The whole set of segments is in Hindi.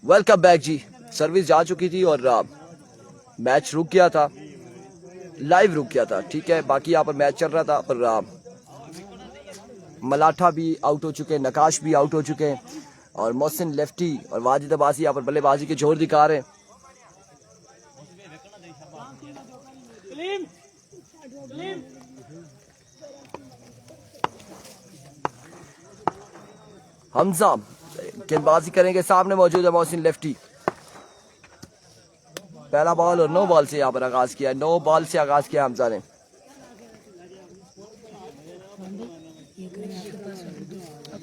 वेलकम बैक जी। सर्विस जा चुकी थी और मैच रुक गया था, लाइव रुक गया था, ठीक है। बाकी यहाँ पर मैच चल रहा था और मलाठा भी आउट हो चुके हैं, नकाश भी आउट हो चुके हैं और मोहसिन लेफ्टी और वाजिद अब्बासी यहाँ पर बल्लेबाजी के जोर दिखा रहे हैं। हमजा गेंदबाजी करेंगे, सामने मौजूद है मोहसिन लेफ्टी। पहला बॉल और नो बॉल से यहाँ पर आगाज किया, नो बॉल से आगाज किया हमजा ने।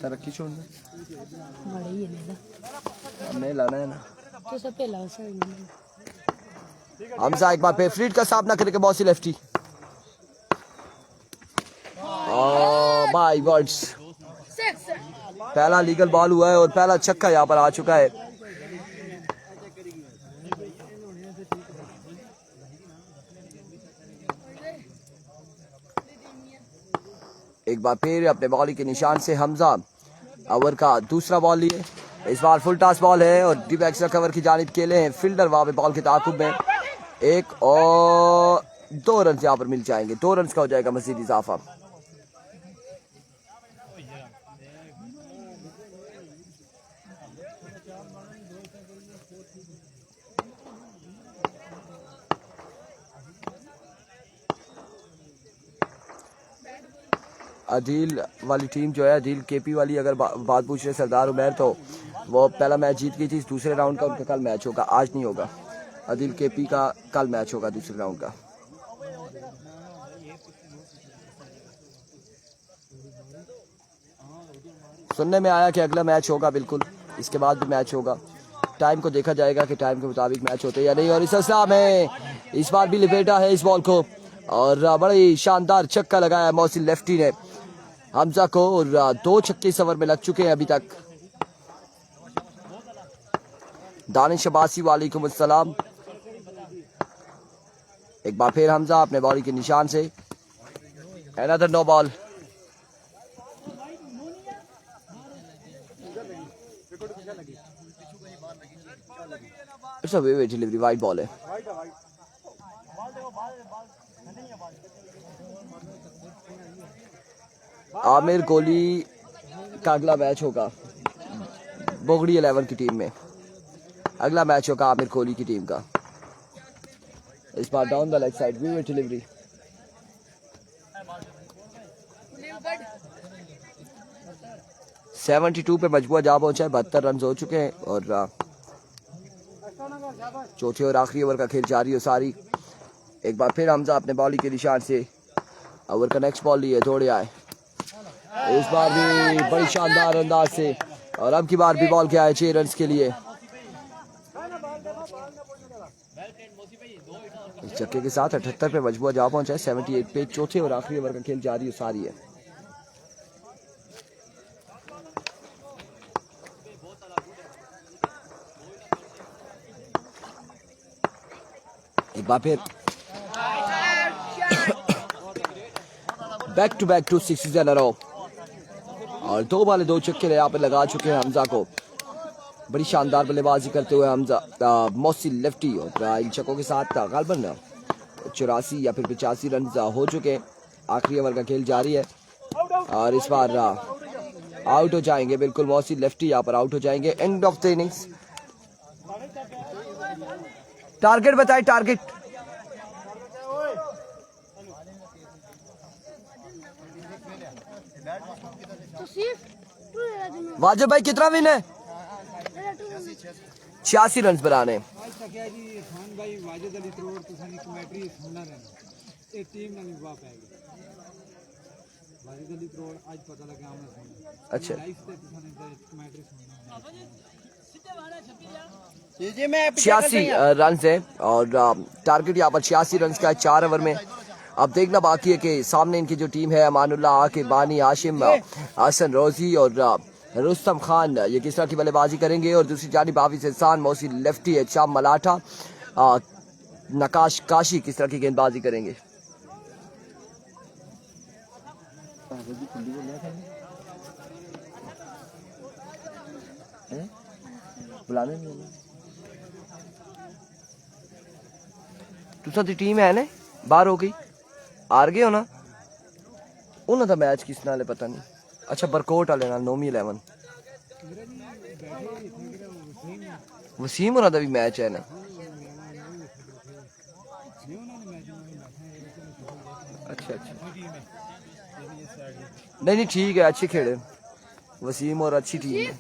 रखी छोड़ना लाना है ना, हमजा एक बार पेफरीट का सामना करेंगे मोहसिन लेफ्टी। बाय वर्ड्स, पहला लीगल बॉल हुआ है और पहला छक्का यहाँ पर आ चुका है। एक बार फिर अपने बॉलिंग के निशान से हमजा ओवर का दूसरा बॉल लिए। इस बार फुल टॉस बॉल है और डीप एक्स्ट्रा कवर की जानिब खेले हैं फील्डर वहां पे बॉल के ताकुब में। एक और 2 रन यहाँ पर मिल जाएंगे, 2 रन का हो जाएगा मजीद इजाफा। अदील वाली टीम जो है, अदील केपी वाली, अगर बात पूछ रहे सरदार उमर, तो वो पहला मैच जीत गई थी। दूसरे राउंड का उनका कल मैच होगा, आज नहीं होगा। अदील केपी का कल मैच होगा दूसरे राउंड का। सुनने में आया कि अगला मैच होगा, बिल्कुल इसके बाद भी मैच होगा। टाइम को देखा जाएगा कि टाइम के मुताबिक मैच होते या नहीं। और इस असला में इस बार भी लिपेटा है इस बॉल को और बड़ी शानदार छक्का लगाया मोहसिन लेफ्टी ने हमजा को और 2 छक्के इस ओवर में लग चुके हैं अभी तक। दानिश अब्बासी वालेकुम अस्सलाम। एक बार फिर हमजा अपने बॉलिंग के निशान से, another no ball. It's a way delivery, wide ball है। आमिर कोहली का अगला मैच होगा बोगड़ी 11 की टीम में, अगला मैच होगा आमिर कोहली की टीम का। इस बार down the leg side, way delivery. Seventy 72 पे मजबूर जा पहुंचा है, 72 रन हो चुके हैं और चौथे और आखिरी ओवर का खेल जारी हो सारी। एक बार फिर हमजा अपने बॉलिंग के निशान से ओवर का नेक्स्ट बॉल लिए दौड़े आए, इस बार भी बड़ी शानदार अंदाज से और अब की बार भी बॉल के आए 6 रन के लिए। इस चक्के के साथ 78 पे मजबूर जा पहुंचा है, 78 पे चौथे और आखिरी ओवर का खेल जारी हो सारी है। एक बार फिर back to back 2 sixes in a row और 2 बाले 2 छक्के यहाँ पे लगा चुके हैं हमजा को। बड़ी शानदार बल्लेबाजी करते हुए हमजा मोहसिन लेफ्टी और इन छक्कों के साथ गालबन 84 या फिर 85 रन हो चुके हैं। आखिरी ओवर का खेल जारी है और इस बार आउट हो जाएंगे, बिल्कुल मोहसिन लेफ्टी यहाँ पर आउट हो जाएंगे। End of the innings. Target बताए, टारगेट। वाजिब भाई कितना विन है? 86 रन बनाने। अच्छा 86 रन है और टारगेट यहाँ पर 86 रन का है 4 ओवर में। अब देखना बाकी है कि सामने इनकी जो टीम है, अमानुल्लाह, आकिब, बानी, हाशिम, हसन रोजी और रुस्तम खान, ये किस तरह की बल्लेबाजी करेंगे। और दूसरी जानिब हाफिज एहसान, मोहसिन लेफ्टी, शाम मलाठा, नकाश काशी किस तरह की गेंदबाजी करेंगे। बुलाने नहीं तुसा दी टीम है ने बाहर हो गई हार गए हो ना उन्होंने तो मैच किस नाल पता नहीं अच्छा बरकोट वाले नाल नोमी 11 वसीम होना दा भी मैच है ना अच्छा अच्छा नहीं ठीक है अच्छी खेले वसीम और अच्छी टीम है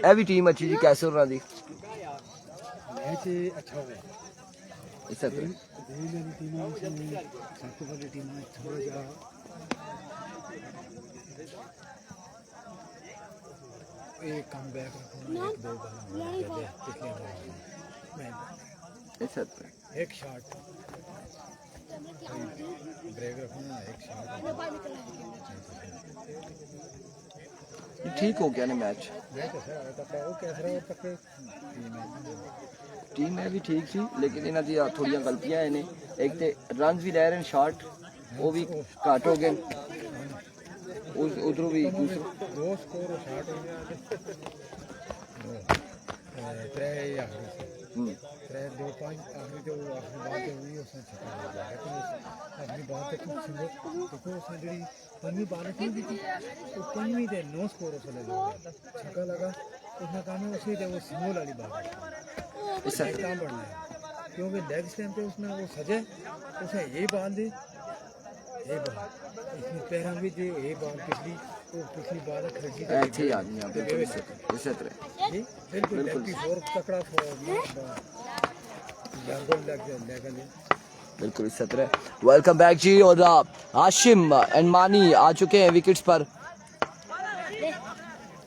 ए भी टीम अच्छी जी कैसे होना दी मैच अच्छा हुआ ऐसा तो सबसे बड़ी टीम में थोड़ा जा एक कम बैक रखना एक दो बार पिछले बार ऐसा तो एक शॉट ब्रेक रखना एक शॉट ठीक हो गया ना मैच वो कैसा तक टीम में भी ठीक थी लेकिन इन्हों दी थोड़ियां गलतियां हैं ने एक ते रन भी रह रहे हैं शॉट वो भी घट हो गए उधरों भी दूसरे दो स्कोर शॉट हो गया त्रे आखिरी त्रे दो पांच आखिरी जो आखिरी बात हुई उसने छक्का लगा लेकिन आखिरी बात तक सिंगल देखो उसने जी पंजी बाल थी तो पंजी दे नो स्कोर उसने लगा छक्का लगा उसने काम उसी दे वो सिंगल वाली बात इससे काम बढ़ना है क्योंकि लेग स्टैम्प पे उसने वो सजे उसने ये बाल दी ये बाल इसमें पैरा भी दे ये बाल पिछली बाल खड़ी ऐसे ही आदमी यहाँ पे इस तरह जी बिल्कुल लेग फोर तकड़ा बिल्कुल इस तरह वेलकम बैक जी और हाशिम एंड मानी आ चुके हैं विकेट्स पर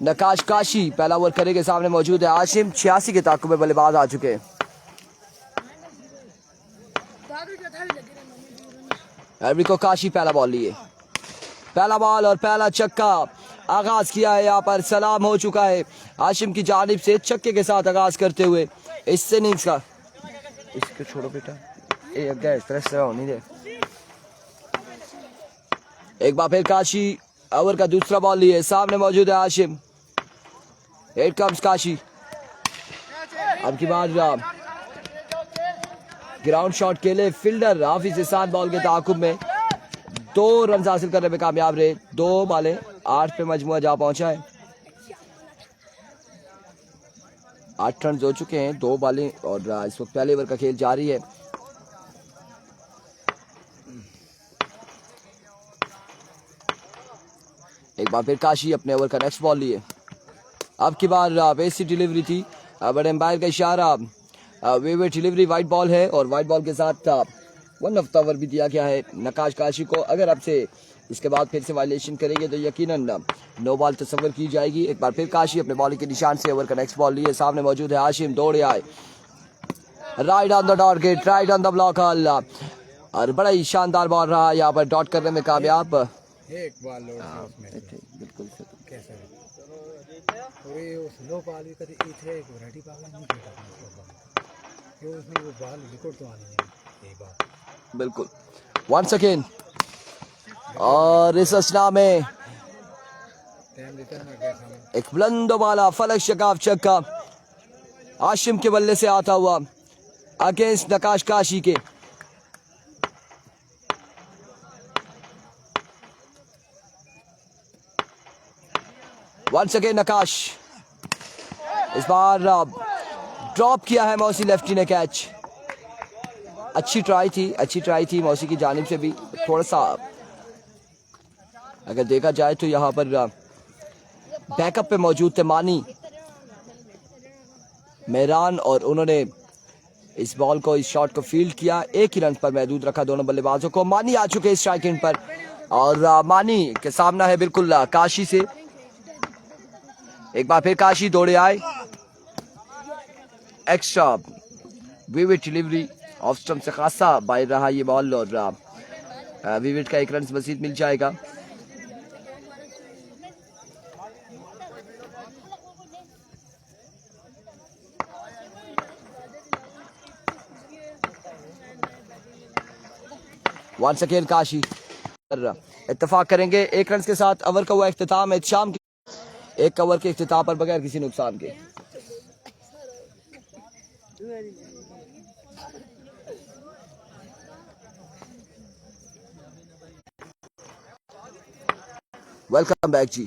नकाश काशी पहला ओवर करे के सामने मौजूद है हाशिम 86 के ताक़ुब में बल्लेबाज आ चुके हैं एवरिको काशी पहला बॉल लिए पहला बॉल और पहला छक्का आगाज किया है यहाँ पर सलाम हो चुका है हाशिम की जानिब से छक्के के साथ आगाज करते हुए इस इनिंग्स का इसको छोड़ो बेटा ये इस तरह से होनी दे एक बार फिर काशी ओवर का दूसरा बॉल लिए सामने मौजूद है हाशिम हियर कम्स काशी अब की बार ग्राउंड शॉट के लिए फील्डर हाफिज इसान बॉल के ताकुब में 2 रन हासिल करने में कामयाब रहे 2 बालें 8 पे मजमुआ जा पहुंचा है 8 रन हो चुके हैं 2 बालें और इस वक्त पहले ओवर का खेल जारी है एक बार फिर काशी अपने ओवर का नेक्स्ट बॉल लिए अब की बार बेसी डिलीवरी थी बड़े एम्पायर का इशारा वे डिलीवरी वाइट बॉल है और वाइट बॉल के साथ 1 ऑफ द ओवर भी दिया गया है नकाश काशी को अगर अब से इसके बाद फिर से वायलेशन करेंगे तो यकीनन नो बॉल तस्वर की जाएगी एक बार फिर काशी अपने बॉलिंग के निशान से ओवर का नेक्स्ट बॉल लिए सामने मौजूद है हाशिम दौड़े आए right on the target right on the block hall और बड़ा ही शानदार बॉल रहा यहाँ पर डॉट करने में कामयाब एक बॉल बिल्कुल कैसा और ये उस लो बॉल भी कभी इथे एक वैरायटी बॉल नहीं खेलता क्यों उसमें वो बॉल विकेट तो आनी है ये बात बिल्कुल वंस अगेन और इस असना में एक बुलंद वाला फलक शकाफ छक्का हाशिम के बल्ले से आता हुआ अगेंस्ट नकाश काशी के वंस अगेन नकाश इस बार ड्रॉप किया है मौसी लेफ्टी ने कैच अच्छी ट्राई थी मौसी की जानिब से भी थोड़ा सा अगर देखा जाए तो यहाँ पर बैकअप पे मौजूद थे मानी मेहरान और उन्होंने इस बॉल को इस शॉट को फील्ड किया एक ही रन पर महदूद रखा दोनों बल्लेबाजों को मानी आ चुके हैं स्ट्राइक एंड पर और मानी के सामना है बिल्कुल काशी से एक बार फिर काशी दौड़े आए extra vivid delivery off stump से खासा बाहर रहा ये बॉल और विविड का 1 रन मजीद मिल जाएगा वंस अगेन काशी इत्तेफाक करेंगे 1 रन के साथ ओवर का हुआ इख्तिताम है शाम के 1 ओवर के इख्तिताम पर बगैर किसी नुकसान के वेलकम बैक जी।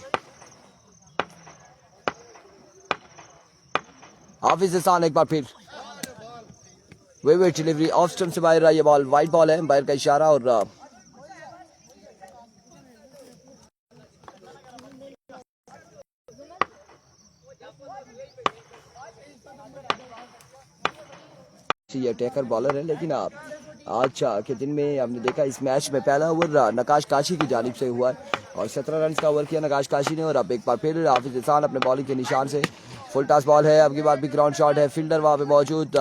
हाफिज हसान एक बार फिर वे डिलीवरी ऑफ स्टंप से बाहर, ये बॉल वाइड बॉल है, बाहर का इशारा। और ये अटैकर बॉलर है, लेकिन आज के दिन में हमने देखा इस मैच में पहला ओवर नकाश काशी की जानिब से हुआ है और 17 रन का ओवर किया नकाश काशी ने। और अब एक बार फिर हाफिज हसान अपने बॉलिंग के निशान से, फुल टॉस बॉल है, अब की बार भी ग्राउंड शॉट है, फील्डर वहां पे मौजूद।